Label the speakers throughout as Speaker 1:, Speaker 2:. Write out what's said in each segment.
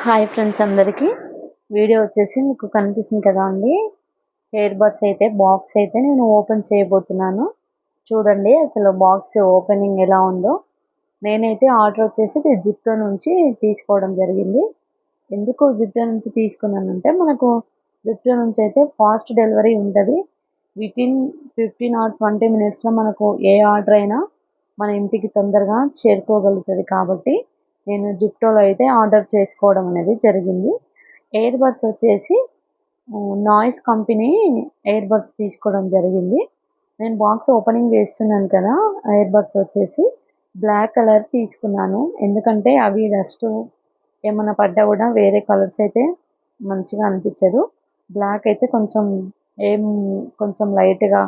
Speaker 1: Hi friends అందరికీ video వచ్చేసి మీకు కనిపిస్తుంది కదా అండి. ఇయర్ బడ్స్ అయితే బాక్స్ అయితే నేను ఓపెన్ చేయబోతున్నాను. చూడండి అసలు బాక్స్ ఓపెనింగ్ ఎలా ఉందో. నేనైతే ఆర్డర్ వచ్చేసి జిప్టో నుంచి తీసుకోవడం జరిగింది. ఎందుకు జిప్టో నుంచి తీసుకున్నానంటే మనకు జిప్టో నుంచి అయితే ఫాస్ట్ డెలివరీ ఉంటుంది. వితిన్ 15 ఆర్ 20 మినిట్స్లో మనకు ఏ ఆర్డర్ అయినా మన ఇంటికి తొందరగా చేరుకోగలుగుతుంది. కాబట్టి నేను జిప్టోలో అయితే ఆర్డర్ చేసుకోవడం అనేది జరిగింది. ఇయర్ బడ్స్ వచ్చేసి నాయిస్ కంపెనీ ఇయర్ బడ్స్ తీసుకోవడం జరిగింది. నేను బాక్స్ ఓపెనింగ్ చేస్తున్నాను కదా, ఇయర్ బడ్స్ వచ్చేసి బ్లాక్ కలర్ తీసుకున్నాను. ఎందుకంటే అవి డస్ట్ ఏమైనా పడ్డా కూడా వేరే కలర్స్ అయితే మంచిగా అనిపించదు. బ్లాక్ అయితే కొంచెం ఏం కొంచెం లైట్గా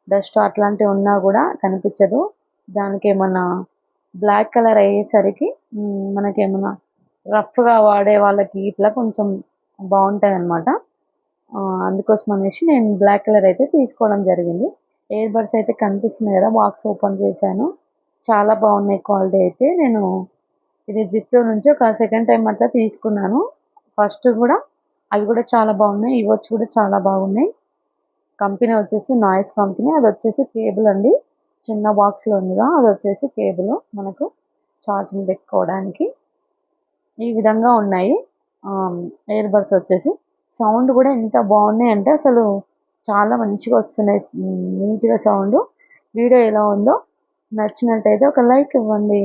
Speaker 1: డస్ట్ అట్లాంటివి ఉన్నా కూడా కనిపించదు. దానికి ఏమన్నా బ్లాక్ కలర్ అయ్యేసరికి మనకేమన్నా రఫ్గా వాడే వాళ్ళకి ఇట్లా కొంచెం బాగుంటాయి అన్నమాట. అందుకోసం అనేసి నేను బ్లాక్ కలర్ అయితే తీసుకోవడం జరిగింది. ఇయర్ బడ్స్ అయితే కనిపిస్తున్నాయి కదా, బాక్స్ ఓపెన్ చేశాను. చాలా బాగున్నాయి క్వాలిటీ అయితే. నేను ఇది జిప్టో నుంచి ఒక సెకండ్ టైం అట్లా తీసుకున్నాను. ఫస్ట్ కూడా అవి కూడా చాలా బాగున్నాయి, ఇవి వచ్చి కూడా చాలా బాగున్నాయి. కంపెనీ వచ్చేసి నాయిస్ కంపెనీ. అది వచ్చేసి కేబుల్ అండి, చిన్న బాక్స్లో ఉందిగా అది వచ్చేసి కేబుల్ మనకు ఛార్జింగ్ పెట్టుకోవడానికి. ఈ విధంగా ఉన్నాయి ఇయర్ బడ్స్ వచ్చేసి. సౌండ్ కూడా ఎంత బాగున్నాయి అంటే అసలు చాలా మంచిగా వస్తున్నాయి, నీట్గా సౌండ్. వీడియో ఎలా ఉందో నచ్చినట్టయితే ఒక లైక్ ఇవ్వండి.